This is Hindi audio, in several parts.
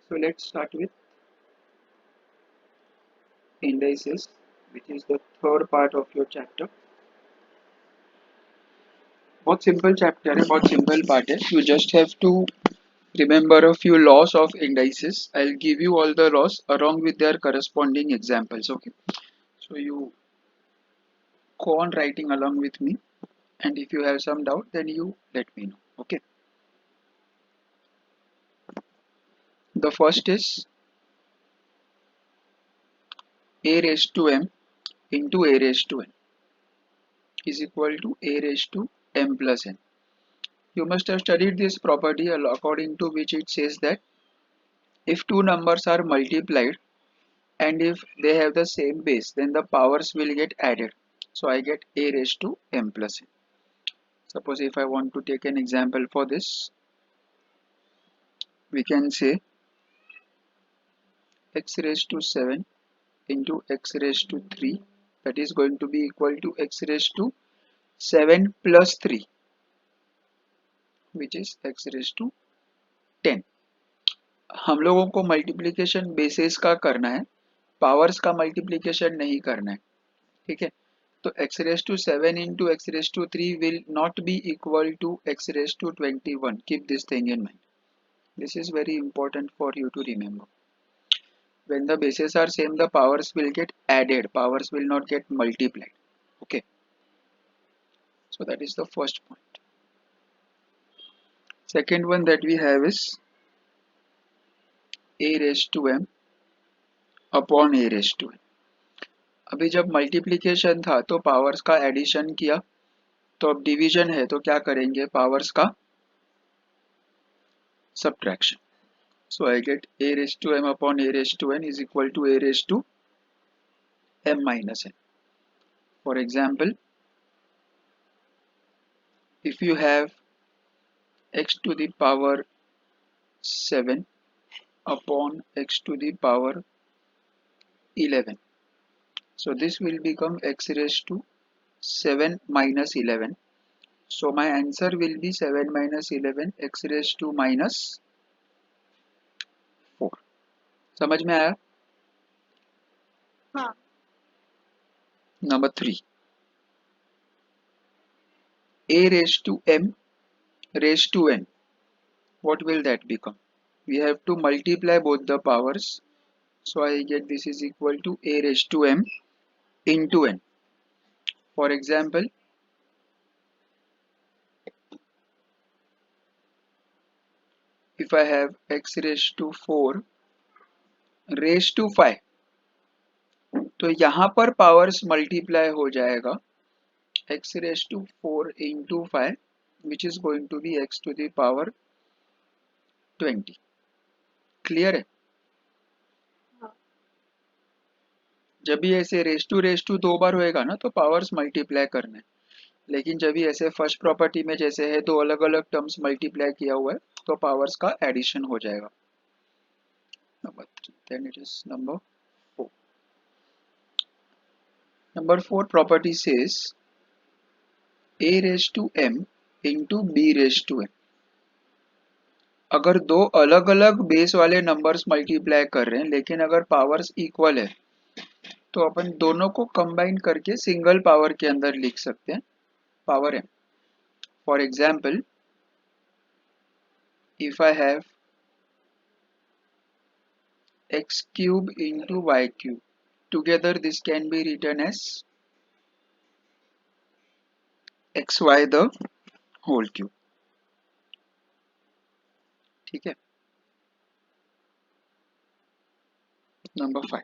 So let's start with indices, which is the third part of your chapter. बहुत सिंपल चैप्टर है, बहुत सिंपल पार्ट है. You just have to remember a few laws of indices. I'll give you all the laws along with their corresponding examples. Okay. So you go on writing along with me, and if you have some doubt, then you let me know. Okay. The first is a raised to m into a raised to n is equal to a raised to m plus n. You must have studied this property according to which it says that if two numbers are multiplied and if they have the same base, then the powers will get added. So I get a raised to m plus n. Suppose if I want to take an example for this, we can say x raised to 7 into x raised to 3, that is going to be equal to x raised to 7 plus 3, which is x raised to 10. हम लोगों को मल्टीप्लिकेशन बेसिस का करना है, पावर्स का मल्टीप्लिकेशन नहीं करना है. ठीक है. तो x raised to 7 into x raised to 3 will not be equal to x raised to 21. Keep this thing in mind. This is very important for you to remember. When the bases are same, the powers will get added. Powers will not get multiplied. Okay. So that is the first point. Second one that we have is a raised to m upon a raised to n. अभी जब मल्टीप्लिकेशन था तो पावर्स का एडिशन किया, तो अब डिवीजन है तो क्या करेंगे, पावर्स का subtraction. So I get a raised to m upon a raised to n is equal to a raised to m minus n. For example, if you have x to the power 7 upon x to the power 11, so this will become x raised to 7 minus 11. So my answer will be 7 minus 11 x raised to minus 4. समझ में आया? हाँ. Number 3, a raised to m raised to n. What will that become? We have to multiply both the powers. So I get this is equal to a raised to m into n. For example, if I have x raised to 4 raised to 5, तो यहाँ पर पावर्स मल्टीप्लाई हो जाएगा x raised to 4 into 5, which is going to be x to the power 20. Clear है? जब भी ऐसे रेस टू 2 बार होएगा ना तो पावर्स मल्टीप्लाई करना है, लेकिन जब भी ऐसे फर्स्ट प्रॉपर्टी में जैसे है दो अलग अलग टर्म्स मल्टीप्लाई किया हुआ है तो पावर्स का एडिशन हो जाएगा. Number 3, then it is number 4. Number 4 property says a raised to m into b raised to n. अगर दो अलग अलग बेस वाले नंबर्स मल्टीप्लाई कर रहे हैं लेकिन अगर पावर्स इक्वल है तो अपन दोनों को कंबाइन करके सिंगल पावर के अंदर लिख सकते हैं, power m. For example, if I have x cube into y cube, together this can be written as xy the whole cube. ठीक है. नंबर 5,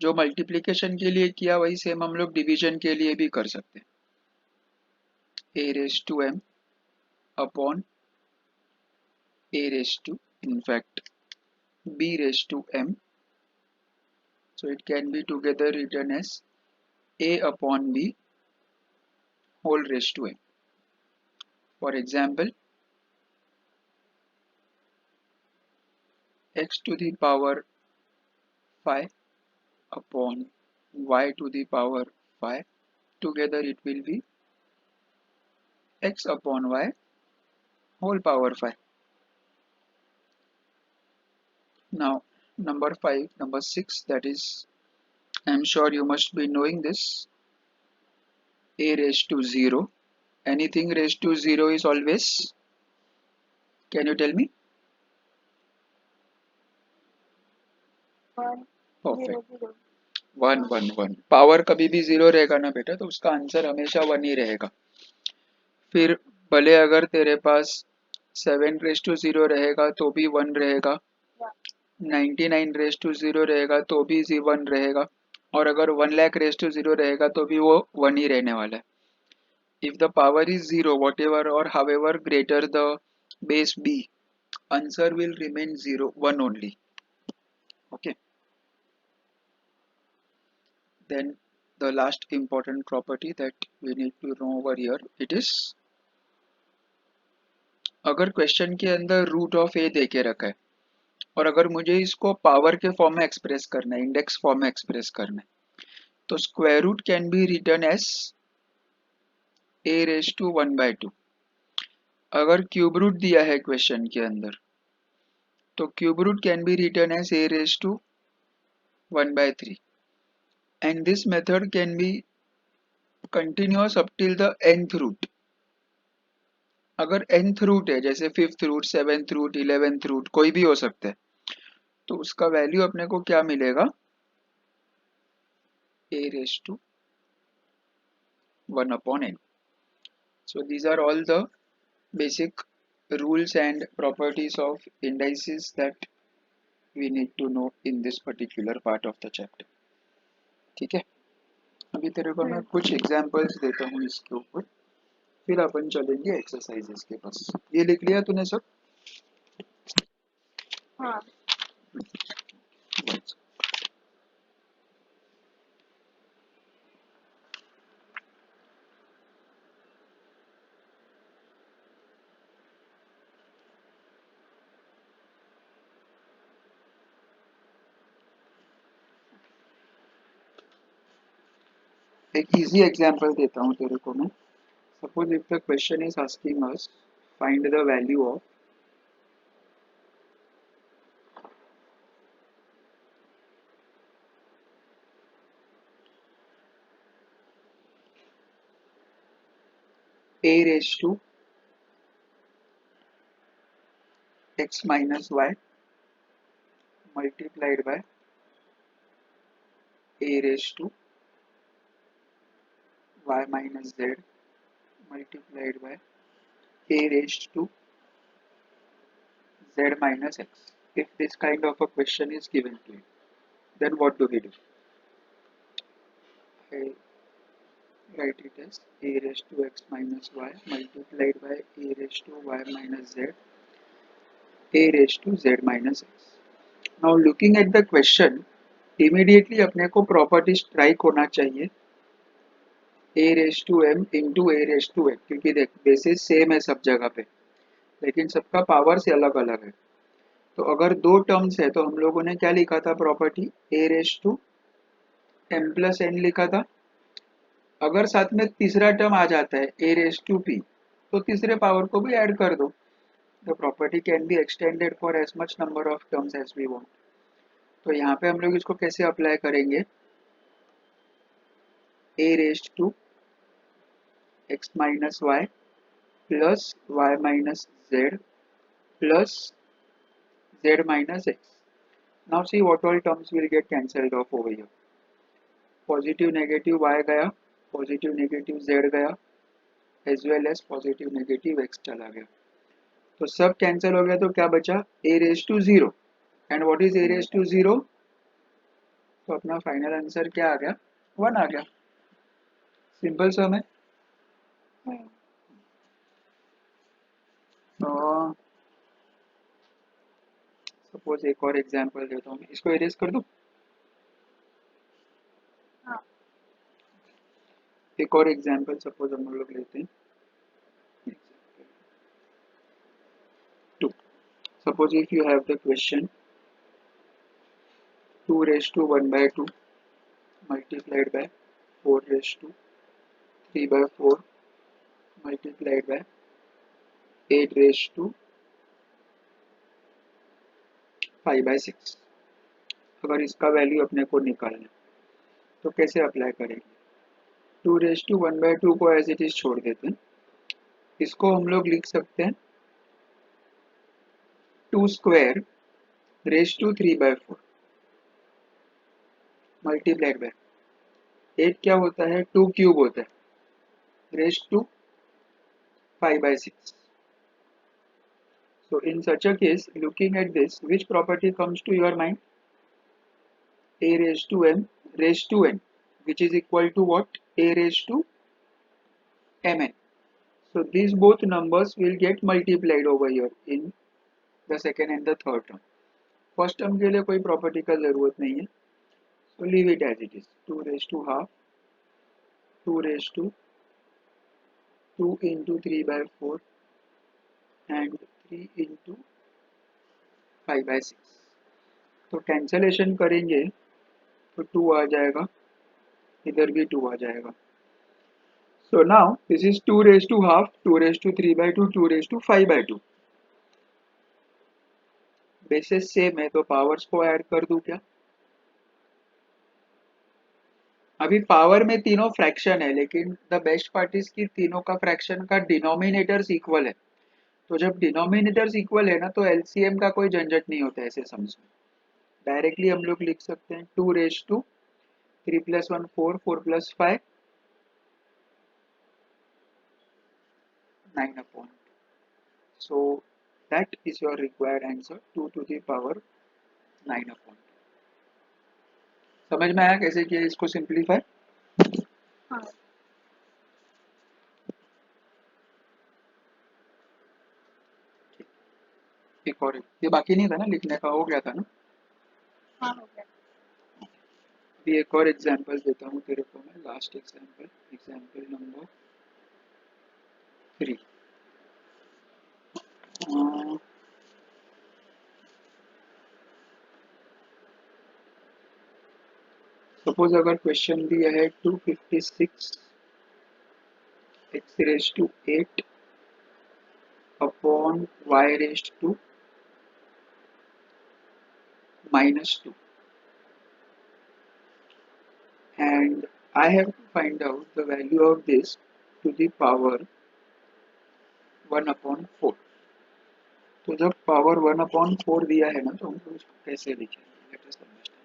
जो मल्टीप्लिकेशन के लिए किया वही सेम हम लोग डिवीजन के लिए भी कर सकते हैं. a raised to m upon a raised to, in fact b raised to m, so it can be together written as a upon b whole raised to m. For example, x to the power 5 upon y to the power 5, together it will be x upon y whole power 5. Now, number 5, number 6, that is, I'm sure you must be knowing this, a raised to 0. Anything raised to 0 is always, can you tell me? One Perfect. Zero zero 1 1 1, power कभी भी 0 रहेगा ना बेटा, तो उसका आंसर हमेशा 1 ही रहेगा। फिर भले अगर तेरे पास 7 रेस टू 0 रहेगा तो भी 1 रहेगा, 99 रेस टू 0 रहेगा तो भी 1 रहेगा, और अगर 1 लाख रेस टू 0 रहेगा तो भी वो 1 ही रहने वाला है। If the power is 0, whatever or however greater the base be, answer will remain 0, 1 only. Okay. Then the last important property that we need to know over here, it is, अगर क्वेश्चन के अंदर रूट ऑफ ए दे के रखा है और अगर मुझे इसको पावर के फॉर्म में एक्सप्रेस करना है, इंडेक्स फॉर्म में एक्सप्रेस करना है, तो square root can be written as a raise to 1/2। अगर क्यूब रूट दिया है क्वेश्चन के अंदर, तो cube root can be written as a raise to 1/3, and this method can be continuous up till the nth root। अगर nth रूट है, जैसे 5th root, 7th root, 11th root, कोई भी हो सकता है, तो उसका वैल्यू अपने को क्या मिलेगा, a raised to 1/n। So these are all the basic rules and properties of indices that we need to know in this particular part of the chapter। ठीक है, अभी तेरे को मैं कुछ एग्जांपल्स देता हूँ इसके ऊपर, फिर अपन चलेंगे एक्सरसाइजेस के पास। ये लिख लिया तूने सब? हाँ एक इजी एग्जांपल देता हूँ तेरे को मैं। Suppose if the question is asking us find the value of a raised to x minus y multiplied by a raised to y minus z multiplied by a raised to z minus x। If this kind of a question is given to you, then what do we do? I write it as a raised to x minus y multiplied by a raised to y minus z a raised to z minus x। Now looking at the question, immediately अपने को प्रॉपर्टी स्ट्राइक होना चाहिए a raise to m into a raise to x, क्योंकि देख बेसिस सेम है सब जगह पे, लेकिन सबका पावर से अलग अलग है। तो अगर दो टर्म्स है तो हम लोगों ने क्या लिखा था property, a raise to m plus n लिखा था। अगर साथ में तीसरा टर्म आ जाता है a रेज टू p, तो तीसरे पावर को भी ऐड कर दो। The property can be extended for as much number of terms as we want. तो यहाँ पे हम लोग इसको कैसे अप्लाई करेंगे, a raise to x minus y plus y minus z plus z minus x। Now see what all terms will get cancelled off over here। Positive negative y गया, पॉजिटिव नेगेटिव z गया, as well as positive negative x चला गया। तो सब कैंसिल हो गया, तो क्या बचा, a raise to 0। And what is a raise to 0? तो अपना फाइनल आंसर क्या आ गया, 1 आ गया। सिंपल सम है। तो सपोज एक और एग्जांपल देता हूँ, इसको इरेज कर दूं। हाँ एक और एग्जांपल सपोज हम लोग लेते हैं 2। Suppose if you have the question 2 raised to 1/2 multiplied by 4 raised to 3/4 multiplied by 8 raised to 5/6। अगर इसका वैल्यू अपने को निकालना है तो कैसे अप्लाई करेंगे? 2 रेज टू 1/2 को एज इट इज छोड़ देते हैं। इसको हम लोग लिख सकते हैं 2 square raise to 3/4 multiplied by 8 क्या होता है? 2 क्यूब होता है raise to 5/6। So in such a case, looking at this, which property comes to your mind? A raised to m raised to n, which is equal to what? A raised to mn. So these both numbers will get multiplied over here in the second and the third term. First term के लिए कोई property का जरूरत नहीं है, so leave it as it is. 2 raised to half, 2 raised to 2 into 3/4 and 3 into 5/6. तो कैंसलेशन करेंगे तो 2 आ जाएगा, इधर भी 2 आ जाएगा. So now this is 2 raised to half, 2 raised to 3/2, 2 raised to 5/2. Basis same है तो पावर्स को ऐड कर दूं क्या? अभी पावर में तीनों फ्रैक्शन है, लेकिन द बेस्ट पार्ट इज कि तीनों का फ्रैक्शन का डिनोमिनेटर्स इक्वल है. तो जब डिनोमिनेटर्स इक्वल है ना तो एलसीएम का कोई झंझट नहीं होता ऐसे सम्स में. डायरेक्टली हम लोग लिख सकते हैं 2 raise to 3 + 1 4, 4 + 5 9/2. So that is your required answer, 2 to the power 9/2. समझ में आया कैसे किया इसको सिंप्लीफाई? हाँ एक और ये बाकी नहीं था ना लिखने का, हो गया था ना? हाँ हो गया. भी एक और एग्जांपल देता हूँ तेरे को मैं, last example, example number 3. Suppose अगर क्वेश्चन दिया है 256 x⁻8 upon y⁻2 -2 and I have to find out the value of this to the power 1/4. तो जब पावर 1/4 दिया है ना तो हम लोग इसको कैसे लिखेंगे? Let us understand.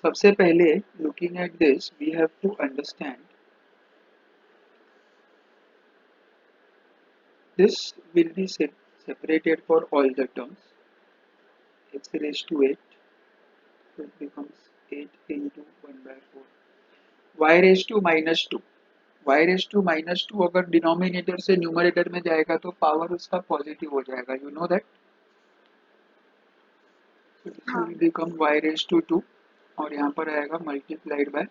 सबसे पहले looking at this we have to understand this will be separated for all the terms. x⁻8, so it becomes 8 into 1/4. y⁻2 y⁻2 अगर डिनोमिनेटर से न्यूमरेटर में जाएगा तो पावर उसका पॉजिटिव हो जाएगा, you know that. So this हाँ will become y⁻2 और यहाँ पर आएगा मल्टीप्लाइड बाय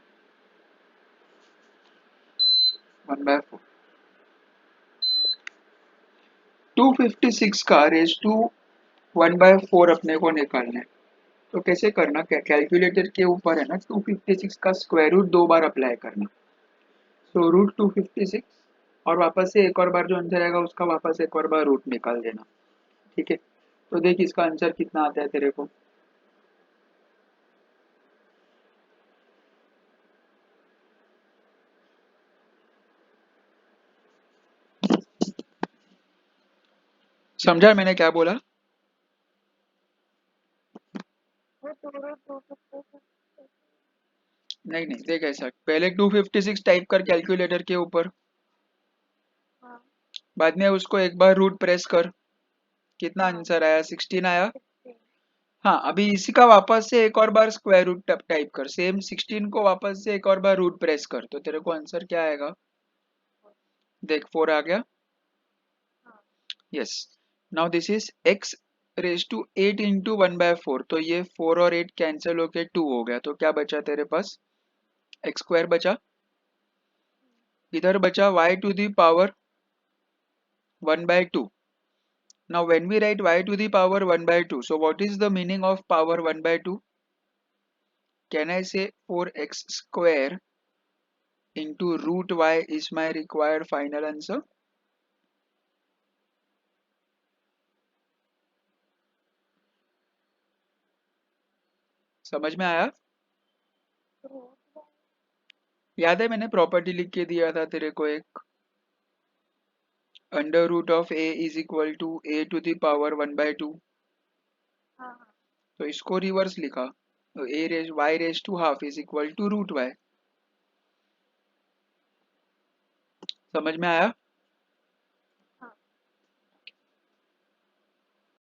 1/4. 256 का रेज टू 1/4 अपने को निकालना है. तो कैसे करना? कैलकुलेटर के ऊपर है ना 256 का स्क्वायर रूट 2 बार अप्लाई करना. सो रूट 256 और वापस से एक और बार जो आंसर आएगा उसका वापस एक और बार रूट निकाल देना. ठीक है, तो देख इसका आंसर कितना आता है तेरे को. समझा मैंने क्या बोला? वो 2 नहीं नहीं, देख ऐसा पहले 256 टाइप कर कैलकुलेटर के ऊपर, हाँ बाद में उसको एक बार रूट प्रेस कर. कितना हाँ आंसर आया? 16 आया. 16. हाँ, अभी इसी का वापस से एक और बार स्क्वायर रूट टाइप कर, सेम 16 को वापस से एक और बार रूट प्रेस कर, तो तेरे को आंसर क्या आएगा? देख 4 आ गया. हाँ yes. Now this is x⁻8 into 1/4. तो ये 4 और 8 कैंसिल होके 2 हो गया, तो क्या बचा तेरे पास? x² बचा. इधर बचा y to the power 1/2. Now when we write y to the power 1/2, so what is the meaning of power 1/2? Can I say 4x square into root y is my required final answer? समझ में आया? रूट याद है मैंने प्रॉपर्टी लिख के दिया था तेरे को एक, under root of a is equal to a to the power 1/2। हाँ हाँ तो इसको रिवर्स लिखा, तो a raise y raise to half is equal to root y. समझ में आया?